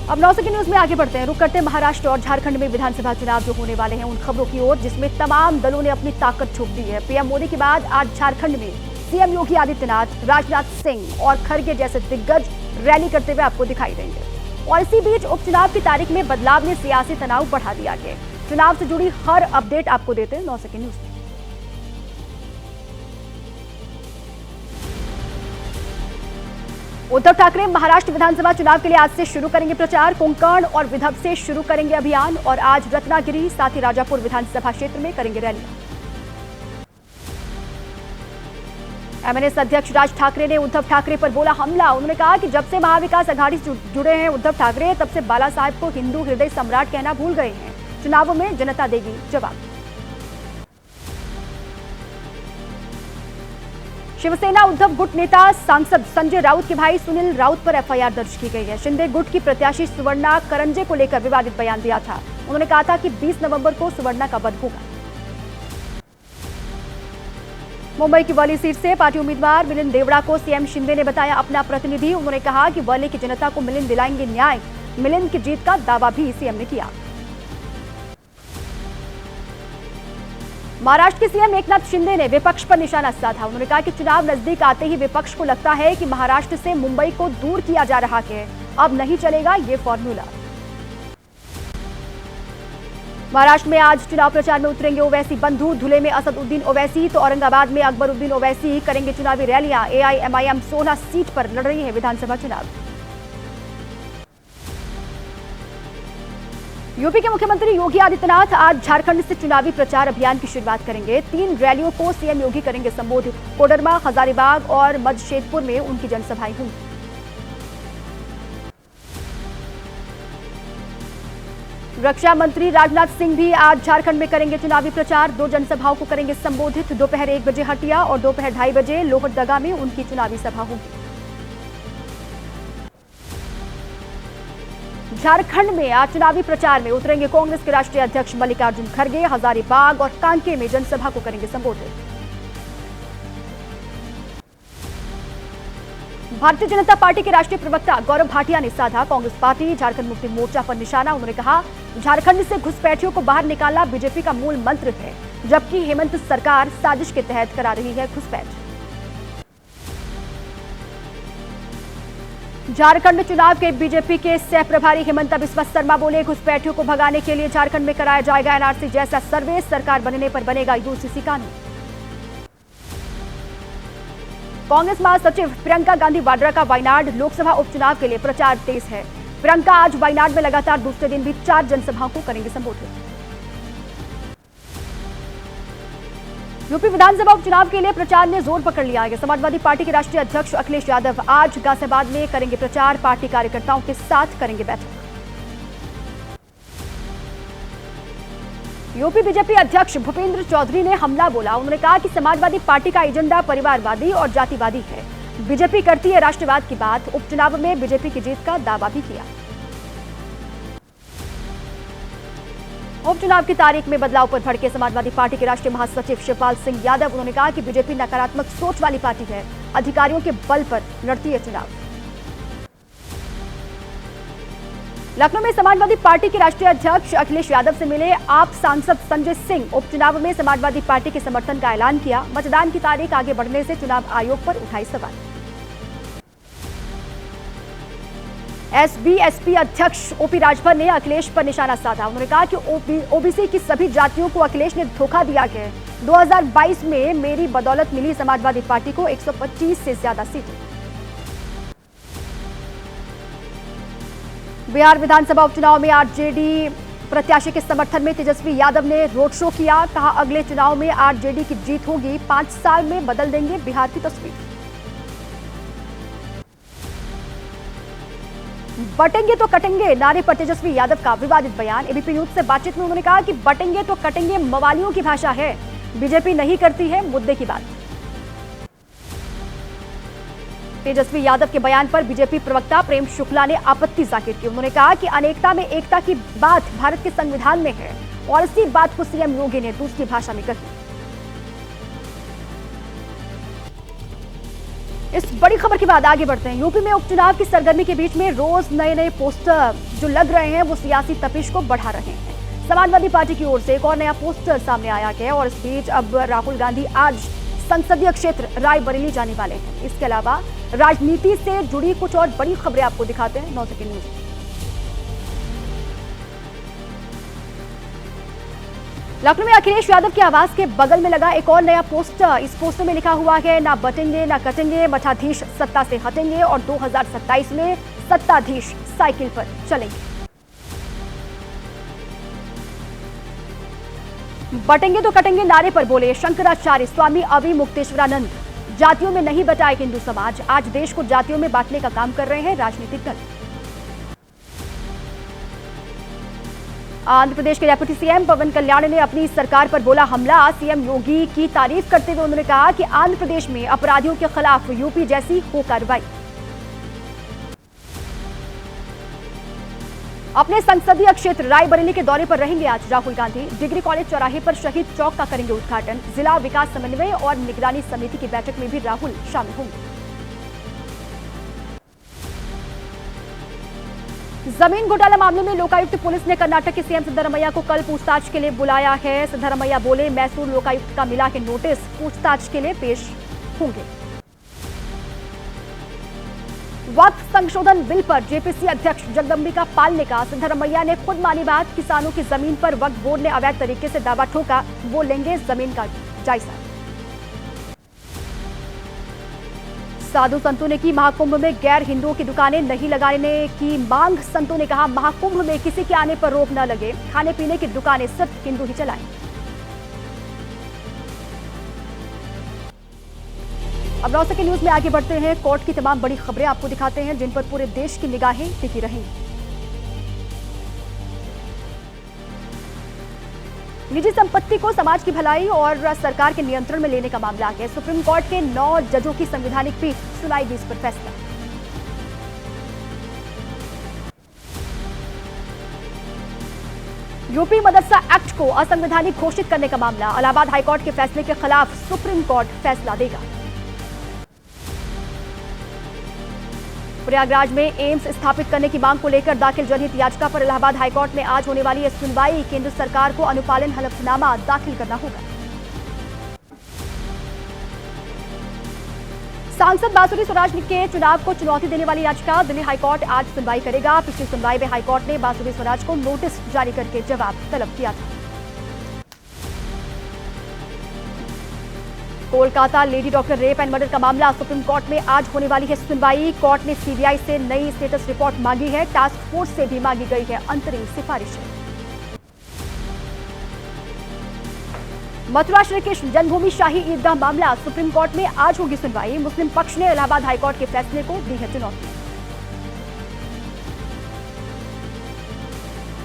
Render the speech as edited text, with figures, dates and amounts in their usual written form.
अब 9 की न्यूज में आगे बढ़ते हैं। रुक करते हैं महाराष्ट्र और झारखंड में विधानसभा चुनाव जो होने वाले हैं उन खबरों की ओर, जिसमें तमाम दलों ने अपनी ताकत झोंक दी है। पीएम मोदी के बाद आज झारखंड में सीएम योगी आदित्यनाथ, राजनाथ सिंह और खड़गे जैसे दिग्गज रैली करते हुए आपको दिखाई देंगे। और इसी बीच उपचुनाव की तारीख में बदलाव ने सियासी तनाव बढ़ा दिया है। चुनाव से जुड़ी हर अपडेट आपको देते हैं 9 की न्यूज में। उद्धव ठाकरे महाराष्ट्र विधानसभा चुनाव के लिए आज से शुरू करेंगे प्रचार। कोंकण और विदर्भ से शुरू करेंगे अभियान और आज रत्नागिरी साथ ही राजापुर विधानसभा क्षेत्र में करेंगे रैलियां। एमएनएस अध्यक्ष राज ठाकरे ने उद्धव ठाकरे पर बोला हमला। उन्होंने कहा कि जब से महाविकास अघाड़ी से जुड़े हैं उद्धव ठाकरे, तब से बाला साहब को हिंदू हृदय सम्राट कहना भूल गए हैं। चुनावों में जनता देगी जवाब। शिवसेना उद्धव गुट नेता सांसद संजय राउत के भाई सुनील राउत पर एफआईआर दर्ज की गई है। शिंदे गुट की प्रत्याशी सुवर्णा करंजे को लेकर विवादित बयान दिया था। उन्होंने कहा था कि 20 नवंबर को सुवर्णा का वध होगा। मुंबई की वर्ली सीट से पार्टी उम्मीदवार मिलिंद देवड़ा को सीएम शिंदे ने बताया अपना प्रतिनिधि। उन्होंने कहा कि वर्ली की जनता को मिलिंद दिलाएंगे न्याय। मिलिंद की जीत का दावा भी सीएम ने किया। महाराष्ट्र के सीएम एकनाथ शिंदे ने विपक्ष पर निशाना साधा। उन्होंने कहा कि चुनाव नजदीक आते ही विपक्ष को लगता है कि महाराष्ट्र से मुंबई को दूर किया जा रहा है। अब नहीं चलेगा ये फॉर्मूला। महाराष्ट्र में आज चुनाव प्रचार में उतरेंगे ओवैसी बंधु। धुले में असदुद्दीन ओवैसी तो औरंगाबाद में अकबरुद्दीन ओवैसी करेंगे चुनावी रैलियां। एआईएमआईएम 16 सीट पर लड़ रही है विधानसभा चुनाव। यूपी के मुख्यमंत्री योगी आदित्यनाथ आज झारखंड से चुनावी प्रचार अभियान की शुरुआत करेंगे। 3 रैलियों को सीएम योगी करेंगे संबोधित। कोडरमा, हजारीबाग और मजशेदपुर में उनकी जनसभाएं होंगी। रक्षा मंत्री राजनाथ सिंह भी आज झारखंड में करेंगे चुनावी प्रचार। 2 जनसभाओं को करेंगे संबोधित। दोपहर 1 बजे हटिया और दोपहर 2:30 बजे लोहरदगा में उनकी चुनावी सभा होगी। झारखंड में आज चुनावी प्रचार में उतरेंगे कांग्रेस के राष्ट्रीय अध्यक्ष मल्लिकार्जुन खड़गे। हजारीबाग और कांके में जनसभा को करेंगे संबोधित। भारतीय जनता पार्टी के राष्ट्रीय प्रवक्ता गौरव भाटिया ने साधा कांग्रेस पार्टी झारखंड मुक्ति मोर्चा पर निशाना। उन्होंने कहा झारखंड से घुसपैठियों को बाहर निकालना बीजेपी का मूल मंत्र है, जबकि हेमंत सरकार साजिश के तहत करा रही है घुसपैठ। झारखंड चुनाव के बीजेपी के सह प्रभारी हेमंत बिस्वा शर्मा बोले घुसपैठियों को भगाने के लिए झारखंड में कराया जाएगा एनआरसी जैसा सर्वे। सरकार बनने पर बनेगा यूसीसी कानून। कांग्रेस महासचिव प्रियंका गांधी वाड्रा का वायनाड लोकसभा उपचुनाव के लिए प्रचार तेज है। प्रियंका आज वायनाड में लगातार दूसरे दिन भी 4 जनसभाओं को करेंगे संबोधित। यूपी विधानसभा उपचुनाव के लिए प्रचार ने जोर पकड़ लिया है। समाजवादी पार्टी के राष्ट्रीय अध्यक्ष अखिलेश यादव आज गाजियाबाद में करेंगे प्रचार। पार्टी कार्यकर्ताओं के साथ करेंगे बैठक। यूपी बीजेपी अध्यक्ष भूपेंद्र चौधरी ने हमला बोला। उन्होंने कहा कि समाजवादी पार्टी का एजेंडा परिवारवादी और जातिवादी है। बीजेपी करती है राष्ट्रवाद की बात। उपचुनाव में बीजेपी की जीत का दावा भी किया। उपचुनाव की तारीख में बदलाव पर भड़के समाजवादी पार्टी के राष्ट्रीय महासचिव शिवपाल सिंह यादव। उन्होंने कहा कि बीजेपी नकारात्मक सोच वाली पार्टी है, अधिकारियों के बल पर लड़ती है चुनाव। लखनऊ में समाजवादी पार्टी के राष्ट्रीय अध्यक्ष अखिलेश यादव से मिले आप सांसद संजय सिंह। उपचुनाव में समाजवादी पार्टी के समर्थन का ऐलान किया। मतदान की तारीख आगे बढ़ने से चुनाव आयोग पर उठाई सवाल। एसबीएसपी अध्यक्ष ओपी राजभर ने अखिलेश पर निशाना साधा। उन्होंने कहा कि ओबीसी की सभी जातियों को अखिलेश ने धोखा दिया है। 2022 में मेरी बदौलत मिली समाजवादी पार्टी को 125 से ज्यादा सीटें। बिहार विधानसभा उपचुनाव में आरजेडी प्रत्याशी के समर्थन में तेजस्वी यादव ने रोड शो किया। कहा अगले चुनाव में आरजेडी की जीत होगी। 5 साल में बदल देंगे बिहार की तस्वीर। बटेंगे तो कटेंगे नारे पर तेजस्वी यादव का विवादित बयान। एबीपी न्यूज से बातचीत में उन्होंने कहा कि बटेंगे तो कटेंगे मवालियों की भाषा है, बीजेपी नहीं करती है मुद्दे की बात। तेजस्वी यादव के बयान पर बीजेपी प्रवक्ता प्रेम शुक्ला ने आपत्ति जाहिर की। उन्होंने कहा कि अनेकता में एकता की बात भारत के संविधान में है और इसी बात को सीएम योगी ने दूसरी भाषा में कही। इस बड़ी खबर के बाद आगे बढ़ते हैं। यूपी में उपचुनाव की सरगर्मी के बीच में रोज नए नए पोस्टर जो लग रहे हैं वो सियासी तपिश को बढ़ा रहे हैं। समाजवादी पार्टी की ओर से एक और नया पोस्टर सामने आया है और इस बीच अब राहुल गांधी आज संसदीय क्षेत्र रायबरेली जाने वाले हैं। इसके अलावा राजनीति से जुड़ी कुछ और बड़ी खबरें आपको दिखाते हैं 9 सेकंड न्यूज। लखनऊ में अखिलेश यादव के आवास के बगल में लगा एक और नया पोस्टर। इस पोस्टर में लिखा हुआ है, ना बटेंगे ना कटेंगे, मठाधीश सत्ता से हटेंगे और 2027 में सत्ताधीश साइकिल पर चलेंगे। बटेंगे तो कटेंगे नारे पर बोले शंकराचार्य स्वामी अविमुक्तेश्वरानंद। जातियों में नहीं बटाए हिंदू समाज, आज देश को जातियों में बांटने का काम कर रहे हैं राजनीतिक दल। आंध्र प्रदेश के डिप्टी सीएम पवन कल्याण ने अपनी सरकार पर बोला हमला। सीएम योगी की तारीफ करते हुए उन्होंने कहा कि आंध्र प्रदेश में अपराधियों के खिलाफ यूपी जैसी हो कार्रवाई। अपने संसदीय क्षेत्र रायबरेली के दौरे पर रहेंगे आज राहुल गांधी। डिग्री कॉलेज चौराहे पर शहीद चौक का करेंगे उद्घाटन। जिला विकास समन्वय और निगरानी समिति की बैठक में भी राहुल शामिल होंगे। जमीन घोटाला मामले में लोकायुक्त पुलिस ने कर्नाटक के सीएम सिद्धरमैया को कल पूछताछ के लिए बुलाया है। सिद्धरमैया बोले मैसूर लोकायुक्त का मिला है नोटिस, पूछताछ के लिए पेश होंगे। वक्फ संशोधन बिल पर जेपीसी अध्यक्ष जगदंबिका पाल ने कहा, सिद्धरमैया ने खुद मानी बात, किसानों की जमीन पर वक्फ बोर्ड ने अवैध तरीके से दावा ठोका, वो लेंगे जमीन का जायजा। साधु संतों ने की महाकुंभ में गैर हिंदुओं की दुकानें नहीं लगाने की मांग। संतों ने कहा महाकुंभ में किसी के आने पर रोक न लगे, खाने पीने की दुकानें सिर्फ हिंदू ही चलाएं। अब 9 सेकंड न्यूज में आगे बढ़ते हैं। कोर्ट की तमाम बड़ी खबरें आपको दिखाते हैं जिन पर पूरे देश की निगाहें टिकी रहेंगी। निजी संपत्ति को समाज की भलाई और सरकार के नियंत्रण में लेने का मामला आ गया। सुप्रीम कोर्ट के 9 जजों की संवैधानिक पीठ सुनाएगी इस पर फैसला। यूपी मदरसा एक्ट को असंवैधानिक घोषित करने का मामला। इलाहाबाद हाईकोर्ट के फैसले के खिलाफ सुप्रीम कोर्ट फैसला देगा। प्रयागराज में एम्स स्थापित करने की मांग को लेकर दाखिल जनहित याचिका पर इलाहाबाद हाईकोर्ट में आज होने वाली यह सुनवाई। केंद्र सरकार को अनुपालन हलफनामा दाखिल करना होगा। सांसद बांसुरी स्वराज के चुनाव को चुनौती देने वाली याचिका दिल्ली हाईकोर्ट आज सुनवाई करेगा। पिछली सुनवाई में हाईकोर्ट ने बांसुरी स्वराज को नोटिस जारी करके जवाब तलब किया था। Kolkata lady doctor rape and murder का मामला। सुप्रीम कोर्ट में आज होने वाली है सुनवाई। कोर्ट ने सीबीआई से नई स्टेटस रिपोर्ट मांगी है। टास्क फोर्स से भी मांगी गई है अंतरिम सिफारिशें। मथुरा श्री कृष्ण जन्मभूमि शाही ईदगाह मामला। सुप्रीम कोर्ट में आज होगी सुनवाई। मुस्लिम पक्ष ने इलाहाबाद हाईकोर्ट के फैसले को दी है चुनौती।